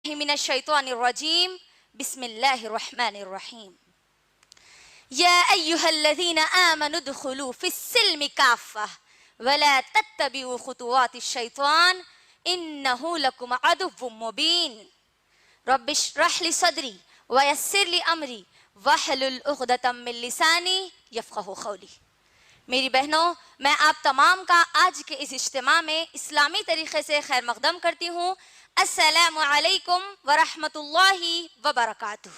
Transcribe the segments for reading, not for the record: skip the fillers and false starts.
من الشیطان الرجیم بسم اللہ الرحمن الرحیم یا ایہا الذین آمنوا ادخلوا فی السلم کافہ ولا تتبعوا خطوات الشیطان انہ لکم عدو مبین رب اشرح لی صدری ویسر لی امری واحلل عقدۃ من لسانی یفقہوا قولی۔ میری بہنوں، میں آپ تمام کا آج کے اس اجتماع میں اسلامی طریقے سے خیر مقدم کرتی ہوں۔ السلام علیکم ورحمۃ اللہ وبرکاتہ،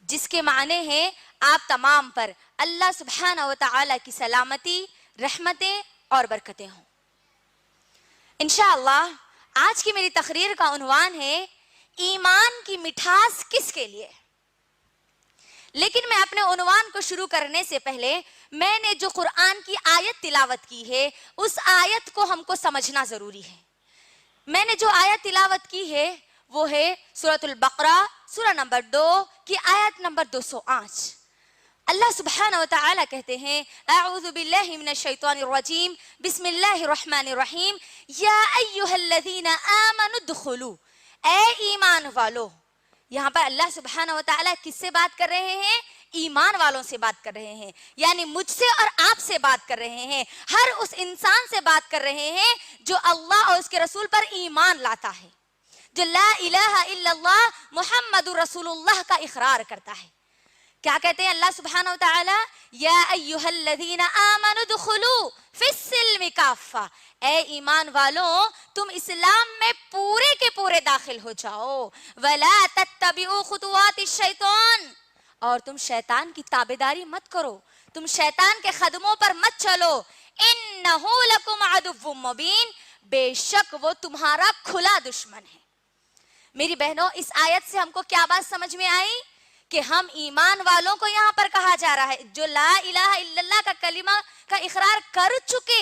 جس کے معنی ہیں آپ تمام پر اللہ سبحانہ و تعالی کی سلامتی، رحمتیں اور برکتیں ہوں۔ انشاءاللہ آج کی میری تقریر کا عنوان ہے ایمان کی مٹھاس کس کے لیے؟ لیکن میں اپنے عنوان کو شروع کرنے سے پہلے میں نے جو قرآن کی آیت تلاوت کی ہے اس آیت کو ہم کو سمجھنا ضروری ہے۔ میں نے جو آیت تلاوت کی ہے وہ ہے سورۃ البقرہ سورہ نمبر 2 کی آیت نمبر 208۔ اللہ سبحانہ و تعالی کہتے ہیں اعوذ باللہ من الشیطان الرجیم بسم اللہ الرحمن الرحیم یا ایہا الذین آمنوا ادخلوا، اے ایمان والو۔ یہاں پر اللہ سبحانہ و تعالی کس سے بات کر رہے ہیں؟ ایمان والوں سے بات کر رہے ہیں، یعنی مجھ سے اور آپ سے بات کر رہے ہیں، ہر اس انسان سے بات کر رہے ہیں جو اللہ اور اس کے رسول پر ایمان لاتا ہے، جو لا الہ الا اللہ محمد رسول اللہ کا اقرار کرتا ہے۔ کیا کہتے ہیں اللہ سبحانہ و تعالی؟ یا ایہا الذین آمنوا ادخلوا فی السلم کافہ، اے ایمان والوں تم اسلام میں پورے کے پورے داخل ہو جاؤ، ولا تتبعوا خطوات الشیطان، اور تم شیطان کی تابعداری مت کرو، تم شیطان کے قدموں پر مت چلو، انہ لکم عدو مبین، بے شک وہ تمہارا کھلا دشمن ہے۔ میری بہنوں، اس آیت سے ہم کو کیا بات سمجھ میں آئی؟ کہ ہم ایمان والوں کو یہاں پر کہا جا رہا ہے، جو لا الہ الا اللہ کا کلمہ کا اقرار کر چکے،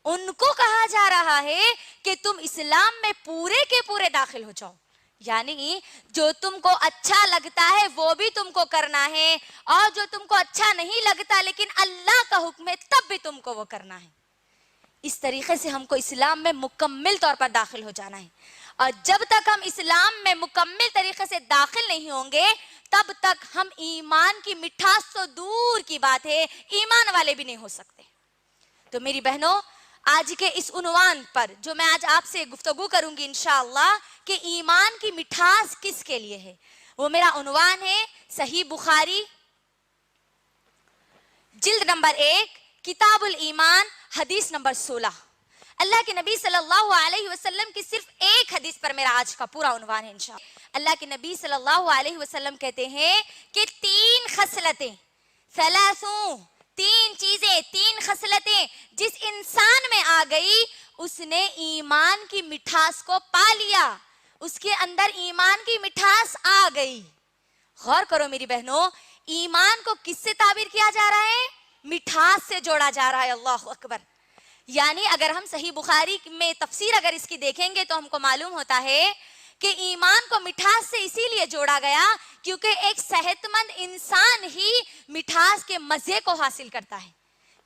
ان کو کہا جا رہا ہے کہ تم اسلام میں پورے کے پورے داخل ہو جاؤ، یعنی جو تم کو اچھا لگتا ہے وہ بھی تم کو کرنا ہے، اور جو تم کو اچھا نہیں لگتا لیکن اللہ کا حکم ہے تب بھی تم کو وہ کرنا ہے۔ اس طریقے سے ہم کو اسلام میں مکمل طور پر داخل ہو جانا ہے، اور جب تک ہم اسلام میں مکمل طریقے سے داخل نہیں ہوں گے تب تک ہم ایمان کی مٹھاس تو دور کی بات ہے، ایمان والے بھی نہیں ہو سکتے۔ تو میری بہنوں، آج کے اس عنوان پر جو میں آج آپ سے گفتگو کروں گی انشاءاللہ کہ ایمان کی مٹھاس کس کے لیے ہے، وہ میرا عنوان ہے صحیح بخاری جلد نمبر 1 کتاب الایمان حدیث نمبر 16۔ اللہ کے نبی صلی اللہ علیہ وسلم کی صرف ایک حدیث پر میرا آج کا پورا عنوان ہے انشاءاللہ۔ اللہ کے نبی صلی اللہ علیہ وسلم کہتے ہیں کہ 3 خصلتیں، ثلاثوں، 3 چیزیں، 3 خصلتیں جس انسان میں آ گئی اس نے ایمان کی مٹھاس کو پا لیا، اس کے اندر ایمان کی مٹھاس آ گئی۔ غور کرو میری بہنوں، ایمان کو کس سے تعبیر کیا جا رہا ہے؟ مٹھاس سے جوڑا جا رہا ہے۔ اللہ اکبر۔ یعنی اگر ہم صحیح بخاری میں تفسیر اگر اس کی دیکھیں گے تو ہم کو معلوم ہوتا ہے کہ ایمان کو مٹھاس سے اسی لیے جوڑا گیا کیونکہ ایک صحت مند انسان ہی مٹھاس کے مزے کو حاصل کرتا ہے۔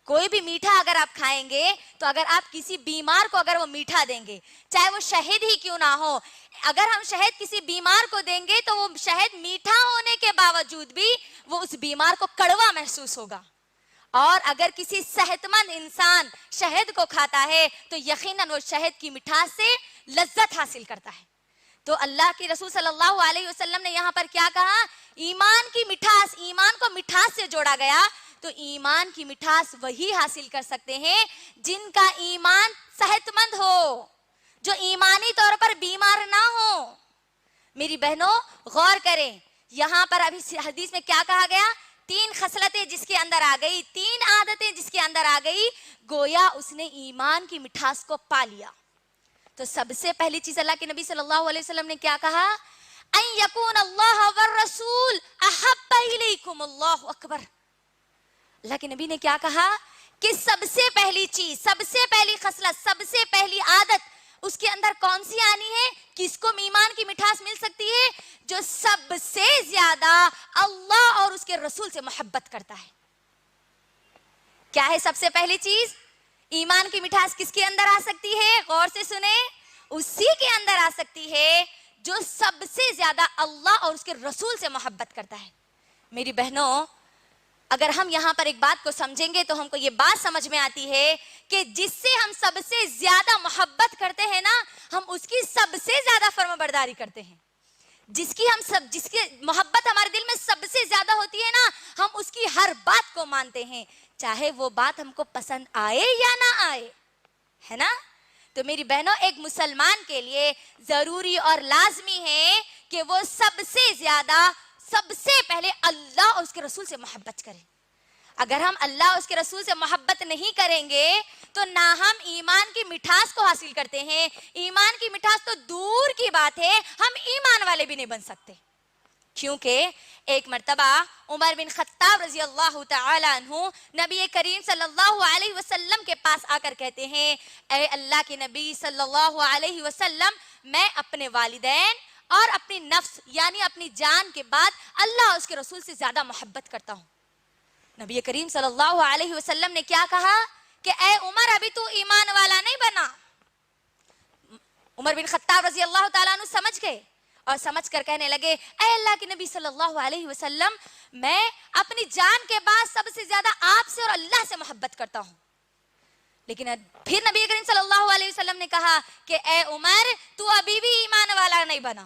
کوئی بھی میٹھا اگر آپ کھائیں گے تو اگر آپ کسی بیمار کو اگر وہ میٹھا دیں گے، چاہے وہ شہد ہی کیوں نہ ہو، اگر ہم شہد کسی بیمار کو دیں گے تو وہ شہد میٹھا ہونے کے باوجود بھی وہ اس بیمار کو کڑوا محسوس ہوگا، اور اگر کسی صحت مند انسان شہد کو کھاتا ہے تو یقیناً وہ شہد کی مٹھاس سے لذت حاصل کرتا ہے۔ تو اللہ کے رسول صلی اللہ علیہ وسلم نے یہاں پر کیا کہا؟ ایمان کی مٹھاس، ایمان کو مٹھاس سے جوڑا گیا۔ تو ایمان کی مٹھاس وہی حاصل کر سکتے ہیں جن کا ایمان صحت مند ہو، جو ایمانی طور پر بیمار نہ ہو۔ میری بہنوں غور کریں، یہاں پر ابھی حدیث میں کیا کہا گیا؟ 3 خصلتیں جس کے اندر آ گئی، 3 عادتیں جس کے اندر آ گئی، گویا اس نے ایمان کی مٹھاس کو پا لیا۔ تو سب سے پہلی چیز اللہ کے نبی صلی اللہ علیہ وسلم نے کیا کہا؟ ان یکون اللہ والرسول احب الیکم۔ اللہ اکبر۔ اللہ کے نبی نے کیا کہا کہ سب سے پہلی چیز، سب سے پہلی خصلت، سب سے پہلی عادت اس کے اندر کون سی آنی ہے؟ کس کو ایمان کی مٹھاس مل سکتی ہے؟ جو سب سے زیادہ اللہ اور اس کے رسول سے محبت کرتا ہے۔ کیا ہے سب سے پہلی چیز؟ ایمان کی مٹھاس کس کے اندر آ سکتی ہے؟ غور سے سنیں، اسی کے اندر آ سکتی ہے جو سب سے زیادہ اللہ اور اس کے رسول سے محبت کرتا ہے. میری بہنوں، اگر ہم یہاں پر ایک بات کو سمجھیں گے تو ہم کو یہ بات سمجھ میں آتی ہے کہ جس سے ہم سب سے زیادہ محبت کرتے ہیں نا، ہم اس کی سب سے زیادہ فرما برداری کرتے ہیں. جس کی محبت ہمارے دل میں سب سے زیادہ ہوتی ہے نا، ہم اس کی ہر بات کو مانتے ہیں، چاہے وہ بات ہم کو پسند آئے یا نہ آئے، ہے نا. تو میری بہنوں، ایک مسلمان کے لیے ضروری اور لازمی ہے کہ وہ سب سے زیادہ، سب سے پہلے اللہ اور اس کے رسول سے محبت کریں. اگر ہم اللہ اور اس کے رسول سے محبت نہیں کریں گے تو نہ ہم ایمان کی مٹھاس کو حاصل کرتے ہیں. ایمان کی مٹھاس تو دور کی بات ہے، ہم ایمان والے بھی نہیں بن سکتے. کیونکہ ایک مرتبہ عمر بن خطاب رضی اللہ تعالی عنہ نبی کریم صلی اللہ علیہ وسلم کے پاس آ کر کہتے ہیں، اے اللہ کے نبی صلی اللہ علیہ وسلم، میں اپنے والدین اور اپنی نفس یعنی اپنی جان کے بعد اللہ اور اس کے رسول سے زیادہ محبت کرتا ہوں. نبی کریم صلی اللہ علیہ وسلم نے کیا کہا کہ اے عمر، ابھی تو ایمان والا نہیں بنا. عمر بن خطاب رضی اللہ تعالیٰ عنہ سمجھ گئے اور سمجھ کر کہنے لگے، اے اللہ کے نبی صلی اللہ علیہ وسلم، میں اپنی جان کے بعد سب سے زیادہ آپ سے اور اللہ سے محبت کرتا ہوں. لیکن پھر نبی کریم صلی اللہ علیہ وسلم نے کہا کہ اے عمر، تو ابھی بھی ایمان والا نہیں بنا.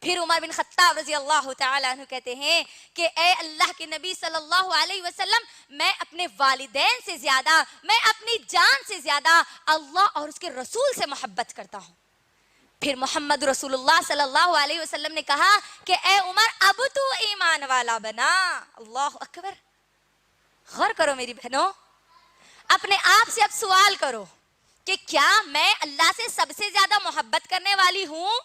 پھر عمر بن خطاب رضی اللہ تعالیٰ عنہ کہتے ہیں کہ اے اللہ کے نبی صلی اللہ علیہ وسلم، میں اپنے والدین سے زیادہ، میں اپنی جان سے زیادہ اللہ اور اس کے رسول سے محبت کرتا ہوں. پھر محمد رسول اللہ صلی اللہ علیہ وسلم نے کہا کہ اے عمر، اب تو ایمان والا بنا. اللہ اکبر. غور کرو میری بہنوں، اپنے آپ سے اب سوال کرو کہ کیا میں اللہ سے سب سے زیادہ محبت کرنے والی ہوں؟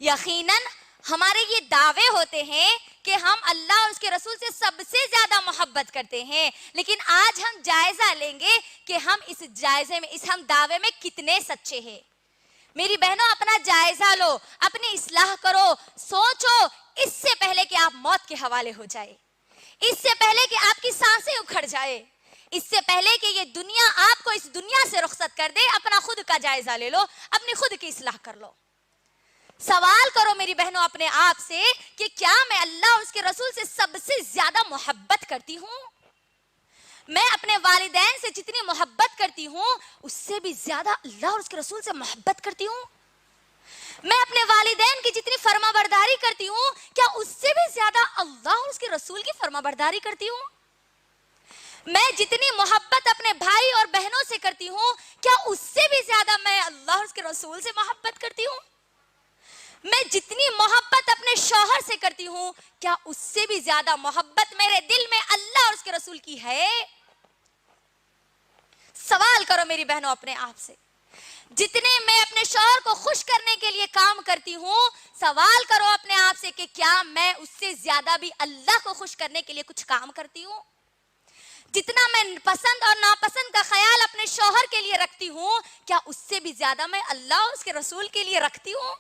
یقیناً ہمارے یہ دعوے ہوتے ہیں کہ ہم اللہ اور اس کے رسول سے سب سے زیادہ محبت کرتے ہیں، لیکن آج ہم جائزہ لیں گے کہ ہم اس جائزے میں، اس ہم دعوے میں کتنے سچے ہیں. میری بہنوں، اپنا جائزہ لو، اپنی اصلاح کرو، سوچو اس سے پہلے کہ آپ موت کے حوالے ہو جائے، اس سے پہلے کہ آپ کی سانسیں اکھڑ جائے، اس سے پہلے کہ یہ دنیا آپ کو اس دنیا سے رخصت کر دے، اپنا خود کا جائزہ لے لو، اپنی خود کی اصلاح کر لو. سوال کرو میری بہنوں اپنے آپ سے کہ کیا میں اللہ اور اس کے رسول سے سب سے زیادہ محبت کرتی ہوں؟ میں اپنے والدین سے جتنی محبت کرتی ہوں اس سے بھی زیادہ اللہ اور اس کے رسول سے محبت کرتی ہوں. میں اپنے والدین کی جتنی فرما برداری کرتی ہوں کیا اس سے بھی زیادہ اللہ اور اس کے رسول کی فرما برداری کرتی ہوں؟ میں جتنی محبت اپنے بھائی اور بہنوں سے کرتی ہوں کیا اس سے بھی زیادہ میں اللہ اور اس کے رسول سے محبت کرتی ہوں؟ میں جتنی محبت اپنے شوہر سے کرتی ہوں کیا اس سے بھی زیادہ محبت میرے دل میں اللہ اور اس کے رسول کی ہے؟ سوال کرو میری بہنوں اپنے آپ سے. جتنے میں اپنے شوہر کو خوش کرنے کے لیے کام کرتی ہوں، سوال کرو اپنے آپ سے کہ کیا میں اس سے زیادہ بھی اللہ کو خوش کرنے کے لیے کچھ کام کرتی ہوں؟ جتنا میں پسند اور ناپسند کا خیال اپنے شوہر کے لیے رکھتی ہوں کیا اس سے بھی زیادہ میں اللہ اور اس کے رسول کے لیے رکھتی ہوں؟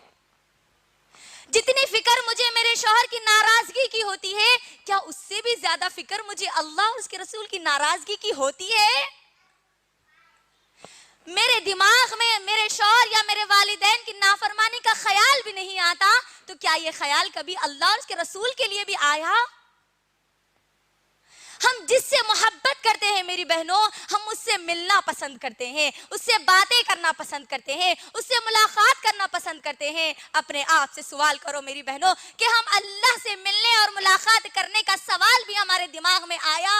جتنی فکر مجھے میرے شوہر کی ناراضگی کی ہوتی ہے کیا اس سے بھی زیادہ فکر مجھے اللہ اور اس کے رسول کی ناراضگی کی ہوتی ہے؟ میرے دماغ میں میرے شوہر یا میرے والدین کی نافرمانی کا خیال بھی نہیں آتا تو کیا یہ خیال کبھی اللہ اور اس کے رسول کے لیے بھی آیا؟ ہم جس سے محبت کرتے ہیں میری بہنوں، ہم اس سے ملنا پسند کرتے ہیں، اس سے باتیں کرنا پسند کرتے ہیں، اس سے ملاقات کرنا پسند کرتے ہیں. اپنے آپ سے سوال کرو میری بہنوں کہ ہم اللہ سے ملنے اور ملاقات کرنے کا سوال بھی ہمارے دماغ میں آیا؟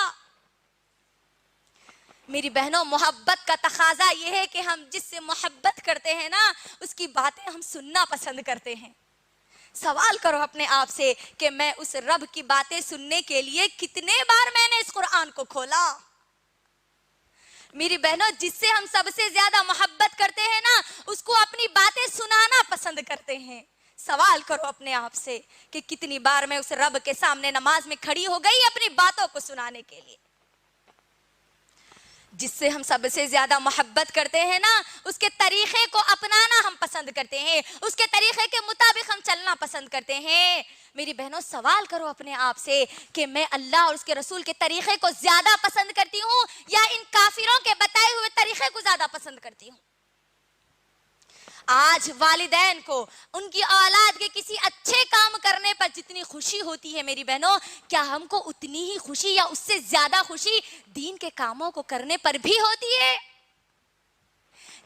میری بہنوں، محبت کا تقاضا یہ ہے کہ ہم جس سے محبت کرتے ہیں نا اس کی باتیں ہم سننا پسند کرتے ہیں. سوال کرو اپنے آپ سے کہ میں اس رب کی باتیں سننے کے لیے کتنے بار میں نے اس قرآن کو کھولا. میری بہنوں، جس سے ہم سب سے زیادہ محبت کرتے ہیں نا اس کو اپنی باتیں سنانا پسند کرتے ہیں. سوال کرو اپنے آپ سے کہ کتنی بار میں اس رب کے سامنے نماز میں کھڑی ہو گئی اپنی باتوں کو سنانے کے لیے. جس سے ہم سب سے زیادہ محبت کرتے ہیں نا اس کے طریقے کو اپنانا ہم پسند کرتے ہیں، اس کے طریقے کے مطابق ہم چلنا پسند کرتے ہیں. میری بہنوں، سوال کرو اپنے آپ سے کہ میں اللہ اور اس کے رسول کے طریقے کو زیادہ پسند کرتی ہوں یا ان کافروں کے بتائے ہوئے طریقے کو زیادہ پسند کرتی ہوں؟ آج والدین کو ان کی اولاد کے کسی اچھے کام کرنے پر جتنی خوشی ہوتی ہے میری بہنوں، کیا ہم کو اتنی ہی خوشی یا اس سے زیادہ خوشی دین کے کاموں کو کرنے پر بھی ہوتی ہے؟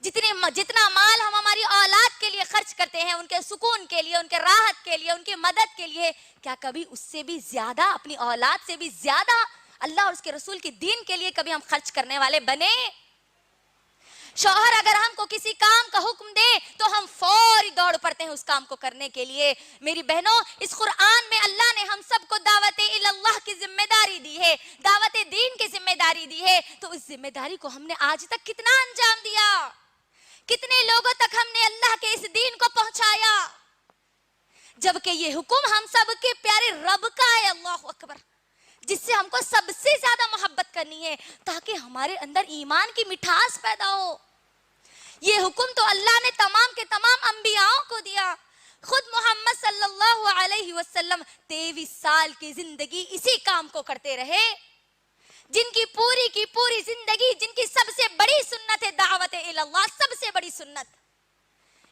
جتنا مال ہم ہماری اولاد کے لیے خرچ کرتے ہیں، ان کے سکون کے لیے، ان کے راحت کے لیے، ان کی مدد کے لیے، کیا کبھی اس سے بھی زیادہ، اپنی اولاد سے بھی زیادہ اللہ اور اس کے رسول کے دین کے لیے کبھی ہم خرچ کرنے والے بنے؟ شوہر اگر ہم کو کسی کام کا حکم دے تو ہم فوری دوڑ پڑتے ہیں اس کام کو کرنے کے لیے۔ میری بہنوں، اس قرآن میں اللہ نے ہم سب کو دعوت اللہ کی ذمہ داری دی ہے، دعوت دین کی ذمہ داری دی ہے، تو اس ذمہ داری کو ہم نے آج تک کتنا انجام دیا؟ کتنے لوگوں تک ہم نے اللہ کے اس دین کو پہنچایا؟ جبکہ یہ حکم ہم سب کے پیارے رب کا ہے، اللہ اکبر، جس سے ہم کو سب سے زیادہ محبت کرنی ہے تاکہ ہمارے اندر ایمان کی مٹھاس پیدا ہو۔ یہ حکم تو اللہ نے تمام کے تمام انبیاءوں کو دیا۔ خود محمد صلی اللہ علیہ وسلم 23 سال کی زندگی اسی کام کو کرتے رہے، جن کی پوری زندگی، جن کی سب سے بڑی سنت ہے دعوت اللہ، سب سے بڑی سنت۔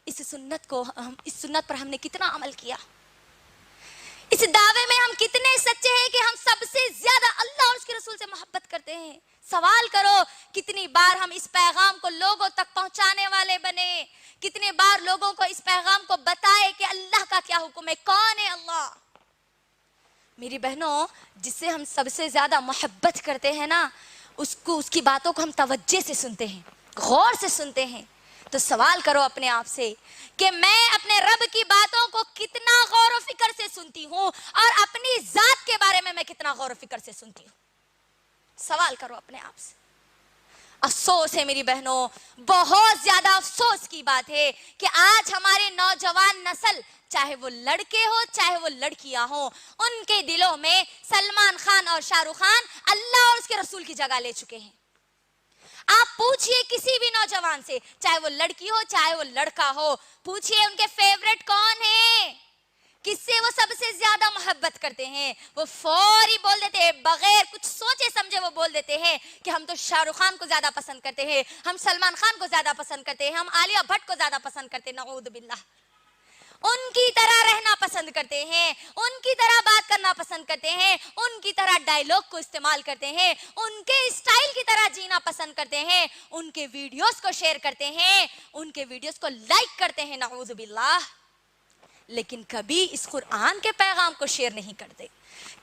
اس سنت پر ہم نے کتنا عمل کیا؟ اس دعوے میں ہم کتنے سچے ہیں کہ ہم سب سے زیادہ اللہ اور اس کے رسول سے محبت کرتے ہیں؟ سوال کرو، کتنی بار ہم اس پیغام کو لوگوں تک پہنچانے والے بنے؟ کتنے بار لوگوں کو اس پیغام کو بتائے کہ اللہ کا کیا حکم ہے، کون ہے اللہ؟ میری بہنوں، جس سے ہم سب سے زیادہ محبت کرتے ہیں نا، اس کی باتوں کو ہم توجہ سے سنتے ہیں، غور سے سنتے ہیں۔ تو سوال کرو اپنے آپ سے کہ میں اپنے رب کی باتوں کو کتنا غور و فکر سے سنتی ہوں، اور اپنی ذات کے بارے میں کتنا غور و فکر سے سنتی ہوں؟ سوال کرو اپنے آپ سے۔ افسوس ہے میری بہنوں، بہت زیادہ افسوس کی بات ہے کہ آج ہمارے نوجوان نسل، چاہے وہ لڑکے ہو چاہے وہ لڑکیاں ہوں، ان کے دلوں میں سلمان خان اور شاہ رخ خان اللہ اور اس کے رسول کی جگہ لے چکے ہیں۔ آپ پوچھئے کسی بھی نوجوان سے، چاہے وہ لڑکی ہو چاہے وہ لڑکا ہو، پوچھئے ان کے فیورٹ کون ہیں، کس سے وہ سب سے زیادہ محبت کرتے ہیں؟ وہ فوری بول دیتے ہیں، بغیر کچھ سوچے سمجھے وہ بول دیتے ہیں کہ ہم تو شاہ رخ خان کو زیادہ پسند کرتے ہیں، ہم سلمان خان کو زیادہ پسند کرتے ہیں، ہم عالیہ بھٹ کو زیادہ پسند کرتے ہیں، نعوذ باللہ۔ ان کی طرح رہنا پسند کرتے ہیں، ان کی طرح بات کرنا پسند کرتے ہیں، ان کی طرح ڈائیلاگ کو استعمال کرتے ہیں، ان کے اسٹائل کی طرح جینا پسند کرتے ہیں، ان کے ویڈیوز کو شیئر کرتے ہیں، ان کے ویڈیوز کو لائک کرتے ہیں، نعوذ باللہ۔ لیکن کبھی اس قرآن کے پیغام کو شیئر نہیں کرتے،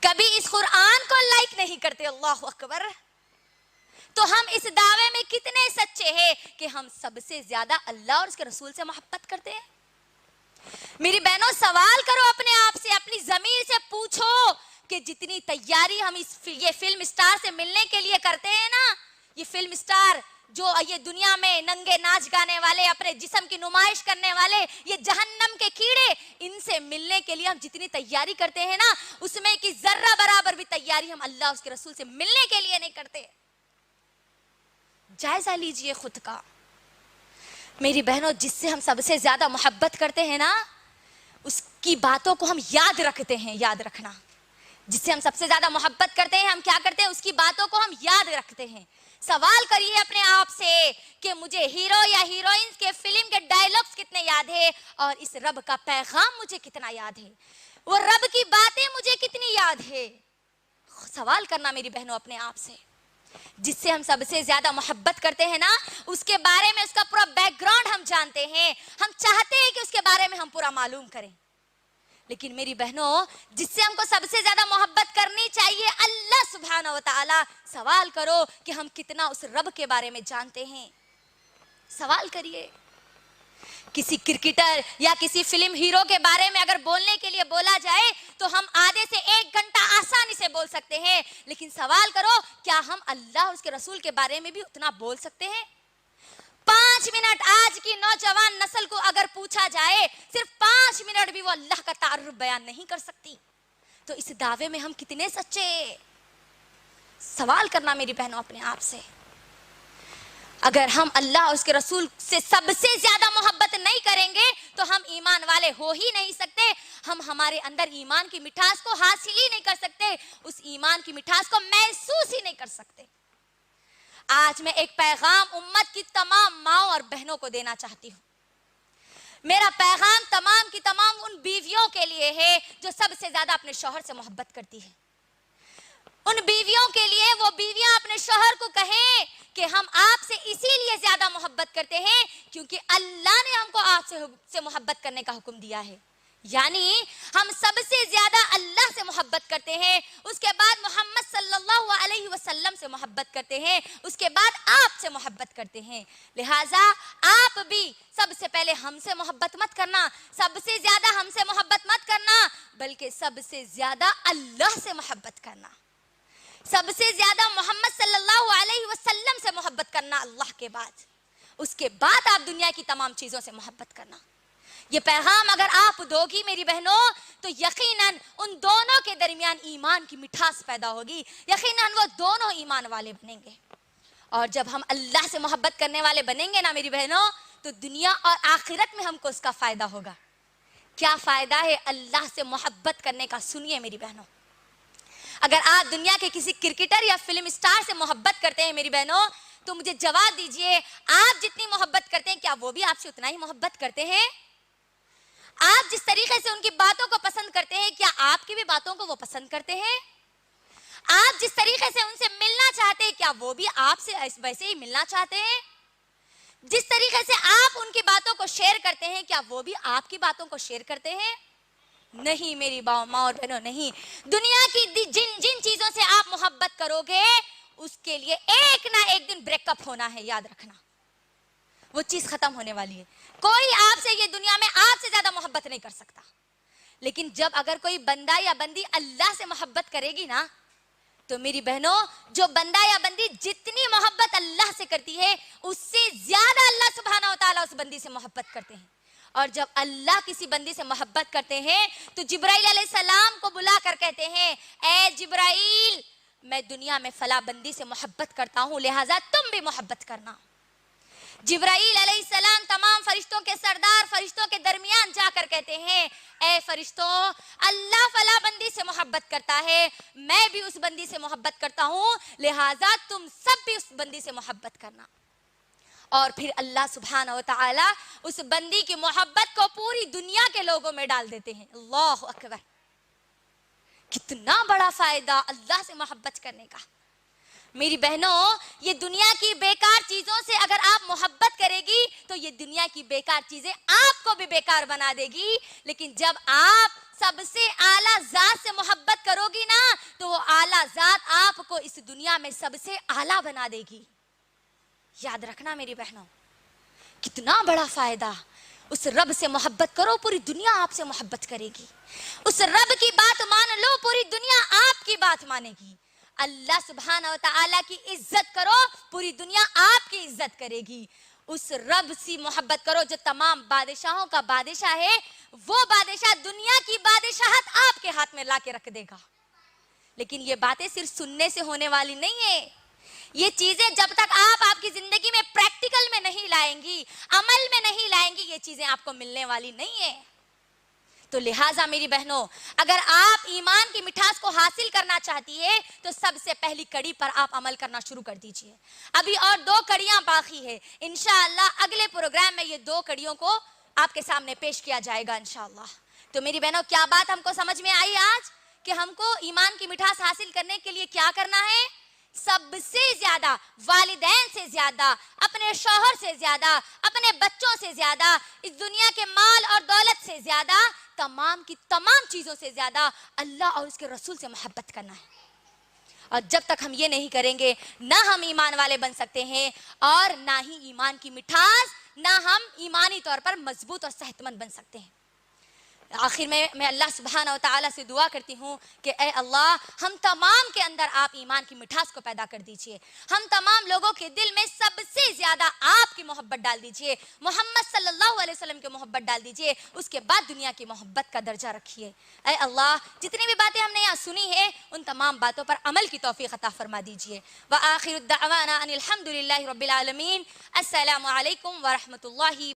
کبھی اس قرآن کو لائک نہیں کرتے، اللہ اکبر۔ تو ہم اس دعوے میں کتنے سچے ہیں کہ ہم سب سے زیادہ اللہ اور اس کے رسول سے محبت کرتے ہیں؟ میری بہنوں، سوال کرو اپنے آپ سے، اپنی ضمیر سے پوچھو کہ جتنی تیاری ہم یہ فلم اسٹار سے ملنے کے لیے کرتے ہیں نا، یہ فلم اسٹار جو یہ دنیا میں ننگے ناچ گانے والے، اپنے جسم کی نمائش کرنے والے، یہ جہنم کے کیڑے، ان سے ملنے کے لیے ہم جتنی تیاری کرتے ہیں نا، اس میں کی ذرہ برابر بھی تیاری ہم اللہ اس کے رسول سے ملنے کے لیے نہیں کرتے۔ جائزہ لیجئے خود کا۔ میری بہنوں، جس سے ہم سب سے زیادہ محبت کرتے ہیں نا، اس کی باتوں کو ہم یاد رکھتے ہیں، یاد رکھنا۔ جس سے ہم سب سے زیادہ محبت کرتے ہیں، ہم کیا کرتے ہیں؟ اس کی باتوں کو ہم یاد رکھتے ہیں۔ سوال کریے اپنے آپ سے کہ مجھے ہیرو یا ہیروئنز کے فلم کے ڈائیلاگز کتنے یاد ہیں، اور اس رب کا پیغام مجھے کتنا یاد ہے، وہ رب کی باتیں مجھے کتنی یاد ہے۔ سوال کرنا میری بہنوں اپنے آپ سے۔ جس سے ہم سب سے زیادہ محبت کرتے ہیں نا، اس کے بارے میں، اس کا پورا بیک گراؤنڈ ہم جانتے ہیں، ہم چاہتے ہیں کہ اس کے بارے میں ہم پورا معلوم کریں۔ لیکن میری بہنوں، جس سے ہم کو سب سے زیادہ محبت کرنی چاہیے، اللہ سبحانہ وتعالی، سوال کرو کہ ہم کتنا اس رب کے بارے میں جانتے ہیں۔ سوال کریے۔ کسی کرکٹر یا کسی فلم ہیرو کے بارے میں اگر بولنے کے لیے بولا جائے تو ہم آدھے سے 1 گھنٹہ آسانی سے بول سکتے ہیں، لیکن سوال کرو کیا ہم اللہ اور اس کے رسول کے بارے میں بھی اتنا بول سکتے ہیں؟ 5 منٹ آج کی نوجوان نسل کو اگر پوچھا جائے، صرف 5 منٹ بھی وہ اللہ کا تعارف بیان نہیں کر سکتی، تو اس دعوے میں ہم کتنے سچے؟ سوال کرنا میری بہنوں اپنے آپ سے۔ اگر ہم اللہ اور اس کے رسول سے سب سے زیادہ محبت نہیں کریں گے تو ہم ایمان والے ہو ہی نہیں سکتے، ہم ہمارے اندر ایمان کی مٹھاس کو حاصل ہی نہیں کر سکتے، اس ایمان کی مٹھاس کو محسوس ہی نہیں کر سکتے۔ آج میں ایک پیغام امت کی تمام ماؤں اور بہنوں کو دینا چاہتی ہوں۔ میرا پیغام تمام کی تمام ان بیویوں کے لیے ہے جو سب سے زیادہ اپنے شوہر سے محبت کرتی ہے. ان بیویوں کے لیے وہ بیویاں اپنے شوہر کو کہیں کہ ہم آپ سے اسی لیے زیادہ محبت کرتے ہیں کیونکہ اللہ نے ہم کو آپ سے محبت کرنے کا حکم دیا ہے. یعنی ہم سب سے زیادہ اللہ سے محبت کرتے ہیں, اس کے بعد محمد صلی اللہ علیہ وسلم سے محبت کرتے ہیں, اس کے بعد آپ سے محبت کرتے ہیں. لہٰذا آپ بھی سب سے پہلے ہم سے محبت مت کرنا, سب سے زیادہ ہم سے محبت مت کرنا, بلکہ سب سے زیادہ اللہ سے محبت کرنا, سب سے زیادہ محمد صلی اللہ علیہ وسلم سے محبت کرنا اللہ کے بعد, اس کے بعد آپ دنیا کی تمام چیزوں سے محبت کرنا. یہ پیغام اگر آپ دو گی میری بہنوں تو یقیناً ان دونوں کے درمیان ایمان کی مٹھاس پیدا ہوگی, یقیناً وہ دونوں ایمان والے بنیں گے. اور جب ہم اللہ سے محبت کرنے والے بنیں گے نا میری بہنوں تو دنیا اور آخرت میں ہم کو اس کا فائدہ ہوگا. کیا فائدہ ہے اللہ سے محبت کرنے کا؟ سنیے میری بہنوں, اگر آپ دنیا کے کسی کرکٹر یا فلم اسٹار سے محبت کرتے ہیں میری بہنوں تو مجھے جواب دیجئے, آپ جتنی محبت کرتے ہیں کیا وہ بھی آپ سے اتنا ہی محبت کرتے ہیں؟ آپ جس طریقے سے ان کی باتوں کو پسند کرتے ہیں کیا آپ کی بھی باتوں کو وہ پسند کرتے ہیں؟ آپ جس طریقے سے ان سے ملنا چاہتے ہیں کیا وہ بھی آپ سے ویسے ہی ملنا چاہتے ہیں؟ جس طریقے سے آپ ان کی باتوں کو شیئر کرتے ہیں کیا وہ بھی آپ کی باتوں کو شیئر کرتے ہیں؟ نہیں میری ماں اور بہنوں, نہیں. دنیا کی جن چیزوں سے آپ محبت کرو گے اس کے لیے ایک نہ ایک دن بریک اپ ہونا ہے, یاد رکھنا. وہ چیز ختم ہونے والی ہے. کوئی آپ سے یہ دنیا میں آپ سے زیادہ محبت نہیں کر سکتا. لیکن جب اگر کوئی بندہ یا بندی اللہ سے محبت کرے گی نا تو میری بہنوں جو بندہ یا بندی جتنی محبت اللہ سے کرتی ہے اس سے زیادہ اللہ سبحانہ و تعالیٰ اس بندی سے محبت کرتے ہیں. اور جب اللہ کسی بندی سے محبت کرتے ہیں تو جبرائیل علیہ السلام کو بلا کر کہتے ہیں, اے جبرائیل میں دنیا میں فلاں بندی سے محبت کرتا ہوں لہٰذا تم بھی محبت کرنا. جبرائیل علیہ السلام تمام فرشتوں کے سردار فرشتوں کے درمیان جا کر کہتے ہیں, اے فرشتوں اللہ فلاں بندی سے محبت کرتا ہے, میں بھی اس بندی سے محبت کرتا ہوں لہٰذا تم سب بھی اس بندی سے محبت کرنا. اور پھر اللہ سبحانہ و تعالی اس بندی کی محبت کو پوری دنیا کے لوگوں میں ڈال دیتے ہیں. اللہ اکبر, کتنا بڑا فائدہ اللہ سے محبت کرنے کا. میری بہنوں یہ دنیا کی بیکار چیزوں سے اگر آپ محبت کرے گی تو یہ دنیا کی بیکار چیزیں آپ کو بھی بیکار بنا دے گی, لیکن جب آپ سب سے اعلیٰ ذات سے محبت کرو گی نا تو وہ اعلیٰ ذات آپ کو اس دنیا میں سب سے اعلیٰ بنا دے گی. یاد رکھنا میری بہنوں کتنا بڑا فائدہ. اس رب سے محبت کرو پوری دنیا آپ سے محبت کرے گی. اس رب کی بات مان لو پوری دنیا آپ کی بات مانے گی. اللہ سبحانہ و تعالیٰ کی عزت کرو پوری دنیا آپ کی عزت کرے گی. اس رب سے محبت کرو جو تمام بادشاہوں کا بادشاہ ہے, وہ بادشاہ دنیا کی بادشاہت آپ کے ہاتھ میں لا کے رکھ دے گا. لیکن یہ باتیں صرف سننے سے ہونے والی نہیں ہے, یہ چیزیں جب تک آپ کی زندگی میں پریکٹیکل میں نہیں لائیں گی, عمل میں نہیں لائیں گی, یہ چیزیں آپ کو ملنے والی نہیں ہیں. تو لہٰذا میری بہنوں اگر آپ ایمان کی مٹھاس کو حاصل کرنا چاہتی ہے تو سب سے پہلی کڑی پر آپ عمل کرنا شروع کر دیجئے. ابھی اور 2 کڑیاں باقی ہے, انشاءاللہ اگلے پروگرام میں یہ 2 کڑیوں کو آپ کے سامنے پیش کیا جائے گا انشاءاللہ. تو میری بہنوں کیا بات ہم کو سمجھ میں آئی آج کہ ہم کو ایمان کی مٹھاس حاصل کرنے کے لیے کیا کرنا ہے؟ سب سے زیادہ والدین سے زیادہ, اپنے شوہر سے زیادہ, اپنے بچوں سے زیادہ, اس دنیا کے مال اور دولت سے زیادہ, تمام کی تمام چیزوں سے زیادہ اللہ اور اس کے رسول سے محبت کرنا ہے. اور جب تک ہم یہ نہیں کریں گے نہ ہم ایمان والے بن سکتے ہیں اور نہ ہی ایمان کی مٹھاس, نہ ہم ایمانی طور پر مضبوط اور صحت مند بن سکتے ہیں. آخر میں اللہ سبحانہ و تعالیٰ سے دعا کرتی ہوں کہ اے اللہ ہم تمام کے اندر آپ ایمان کی مٹھاس کو پیدا کر دیجئے. ہم تمام لوگوں کے دل میں سب سے زیادہ آپ کی محبت ڈال دیجئے, محمد صلی اللہ علیہ وسلم کی محبت ڈال دیجئے, اس کے بعد دنیا کی محبت کا درجہ رکھیے. اے اللہ جتنی بھی باتیں ہم نے یہاں سنی ہے ان تمام باتوں پر عمل کی توفیق عطا فرما دیجئے. وآخر الدعوانا ان الحمد للہ رب العالمین. السلام علیکم ورحمۃ اللہ.